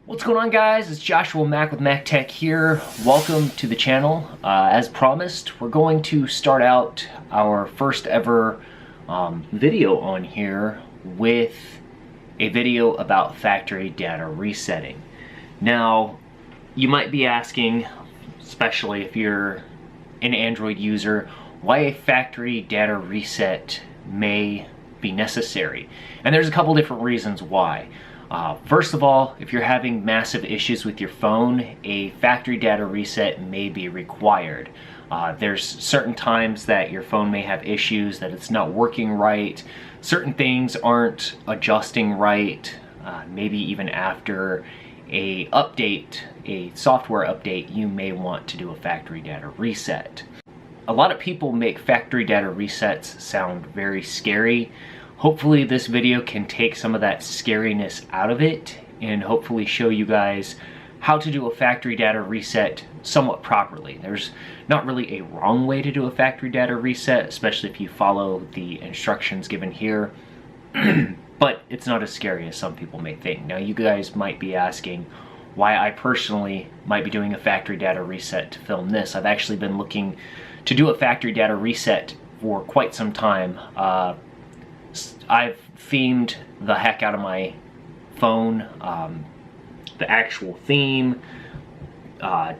What's going on, guys? It's Joshua Mack with Mack Tech here. Welcome to the channel. As promised, we're going to start out our first ever video on here with a video about factory data resetting. Now, you might be asking, especially if you're an Android user, why a factory data reset may be necessary. And there's a couple different reasons why. First of all, if you're having massive issues with your phone, a factory data reset may be required. There's certain times that your phone may have issues, that it's not working right, certain things aren't adjusting right, maybe even after a software update, you may want to do a factory data reset. A lot of people make factory data resets sound very scary. Hopefully this video can take some of that scariness out of it and hopefully show you guys how to do a factory data reset somewhat properly. There's not really a wrong way to do a factory data reset, especially if you follow the instructions given here, but it's not as scary as some people may think. Now, you guys might be asking why I personally might be doing a factory data reset to film this. I've actually been looking to do a factory data reset for quite some time. I've themed the heck out of my phone, the actual theme,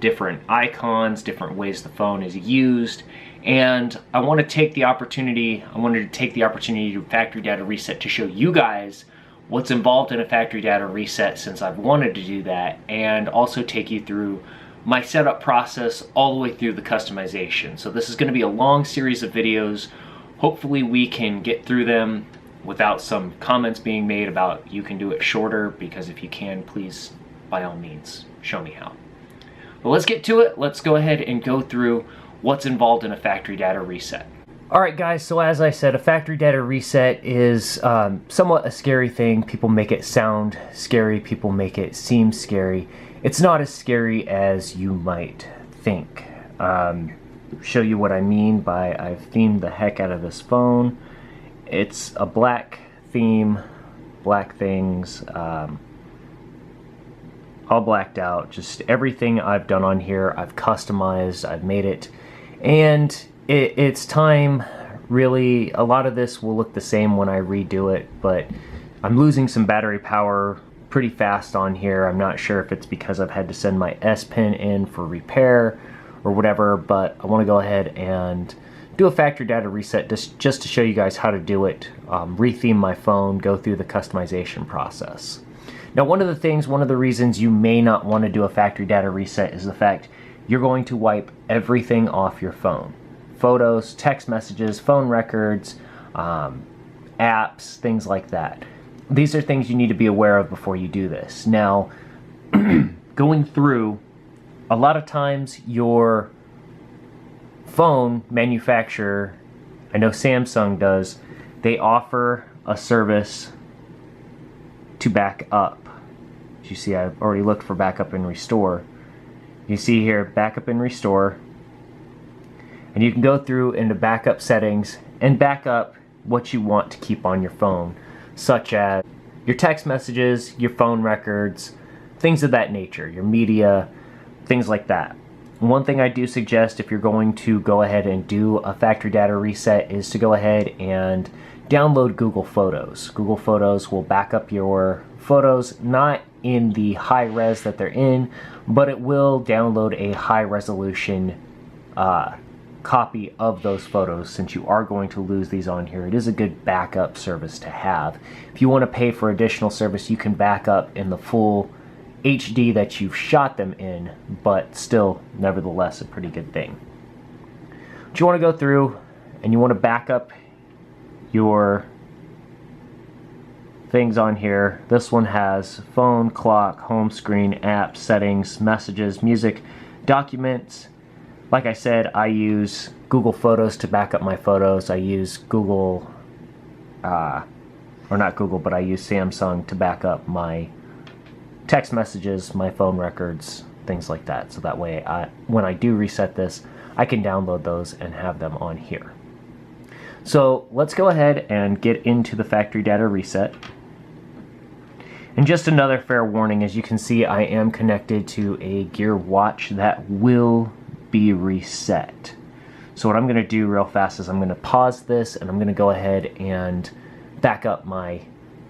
different icons, different ways the phone is used, and I wanted to take the opportunity to do factory data reset to show you guys what's involved in a factory data reset, since I've wanted to do that, and also take you through my setup process all the way through the customization. So this is going to be a long series of videos. Hopefully we can get through them without some comments being made about you can do it shorter, because if you can, please, by all means, show me how. But let's get to it. Let's go ahead and go through what's involved in a factory data reset. Alright guys, so as I said, a factory data reset is somewhat a scary thing. People make it sound scary, people make it seem scary. It's not as scary as you might think. Show you what I mean by I've themed the heck out of this phone. It's a black theme, black things, all blacked out. Just everything I've done on here, I've customized, I've made it, and it's time. Really, a lot of this will look the same when I redo it, but I'm losing some battery power pretty fast on here. I'm not sure if it's because I've had to send my S Pen in for repair or whatever, but I want to go ahead and do a factory data reset just to show you guys how to do it, retheme my phone, go through the customization process. Now, one of the reasons you may not want to do a factory data reset is the fact you're going to wipe everything off your phone. Photos, text messages, phone records, apps, things like that. These are things you need to be aware of before you do this. Now, going through, a lot of times your phone manufacturer, I know Samsung does, they offer a service to back up. As you see, I've already looked for backup and restore. You see here, backup and restore, and you can go through into backup settings and back up what you want to keep on your phone, such as your text messages, your phone records, things of that nature, your media, things like that. One thing I do suggest if you're going to go ahead and do a factory data reset is to go ahead and download Google Photos. Google Photos will back up your photos, not in the high res that they're in, but it will download a high resolution copy of those photos. Since you are going to lose these on here, it is a good backup service to have. If you want to pay for additional service, you can back up in the full HD that you've shot them in, but still, nevertheless, a pretty good thing. But you want to go through and you want to back up your things on here. This one has phone, clock, home screen, apps, settings, messages, music, documents. Like I said, I use Google Photos to back up my photos. I use Google, or not Google, but I use Samsung to back up my text messages, my phone records, things like that. So that way, when I do reset this, I can download those and have them on here. So let's go ahead and get into the factory data reset. And just another fair warning, as you can see, I am connected to a Gear watch that will be reset. So what I'm going to do real fast is I'm going to pause this and I'm going to go ahead and back up my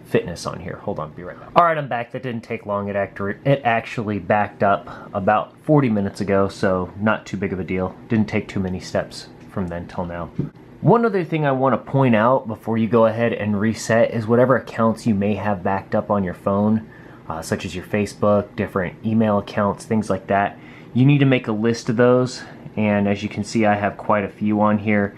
fitness on here. Hold on, be right back. Alright, I'm back. That didn't take long. It actually backed up about 40 minutes ago, so not too big of a deal. Didn't take too many steps from then till now. One other thing I want to point out before you go ahead and reset is whatever accounts you may have backed up on your phone, such as your Facebook, different email accounts, things like that. You need to make a list of those, and as you can see, I have quite a few on here.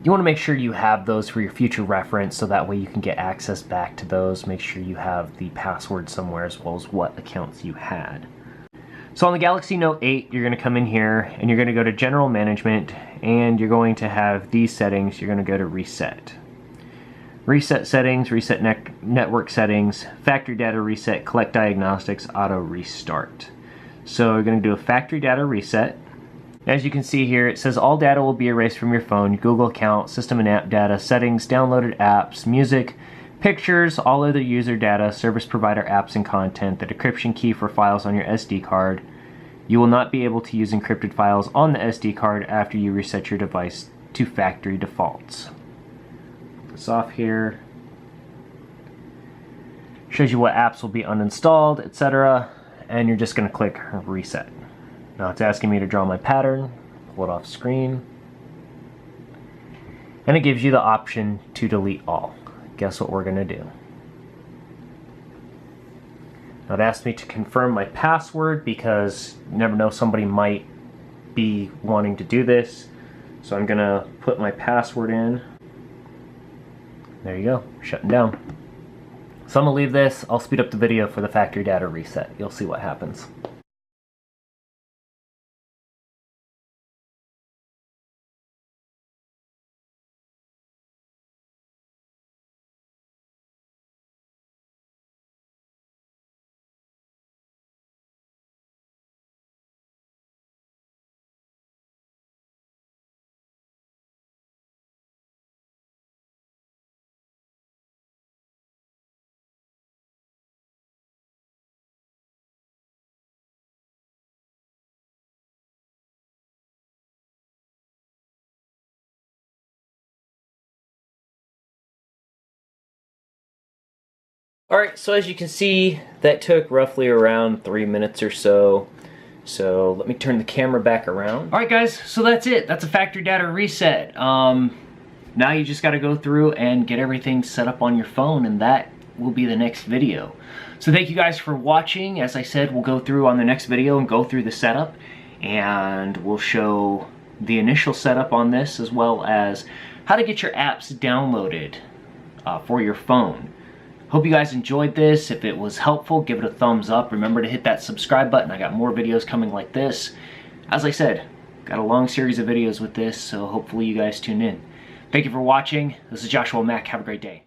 You want to make sure you have those for your future reference, so that way you can get access back to those. Make sure you have the password somewhere as well as what accounts you had. So on the Galaxy Note 8, you're going to come in here and you're going to go to General Management, and you're going to have these settings. You're going to go to Reset. Reset Settings, Reset Network Settings, Factory Data Reset, Collect Diagnostics, Auto Restart. So we're going to do a Factory Data Reset. As you can see here, it says all data will be erased from your phone, Google account, system and app data, settings, downloaded apps, music, pictures, all other user data, service provider apps and content, the decryption key for files on your SD card. You will not be able to use encrypted files on the SD card after you reset your device to factory defaults. Put this off here. Shows you what apps will be uninstalled, etc. And you're just going to click reset. Now it's asking me to draw my pattern, pull it off screen, and it gives you the option to delete all. Guess what we're going to do? Now it asked me to confirm my password because you never know, somebody might be wanting to do this. So I'm going to put my password in. There you go, shutting down. So I'm going to leave this. I'll speed up the video for the factory data reset. You'll see what happens. Alright, so as you can see, that took roughly around 3 minutes or so. So let me turn the camera back around. Alright guys, so that's it. That's a factory data reset. Now you just got to go through and get everything set up on your phone, and that will be the next video. So thank you guys for watching. As I said, we'll go through on the next video and go through the setup, and we'll show the initial setup on this as well as how to get your apps downloaded for your phone. Hope you guys enjoyed this. If it was helpful, give it a thumbs up. Remember to hit that subscribe button. I got more videos coming like this. As I said, got a long series of videos with this, so hopefully you guys tune in. Thank you for watching. This is Joshua Mack. Have a great day.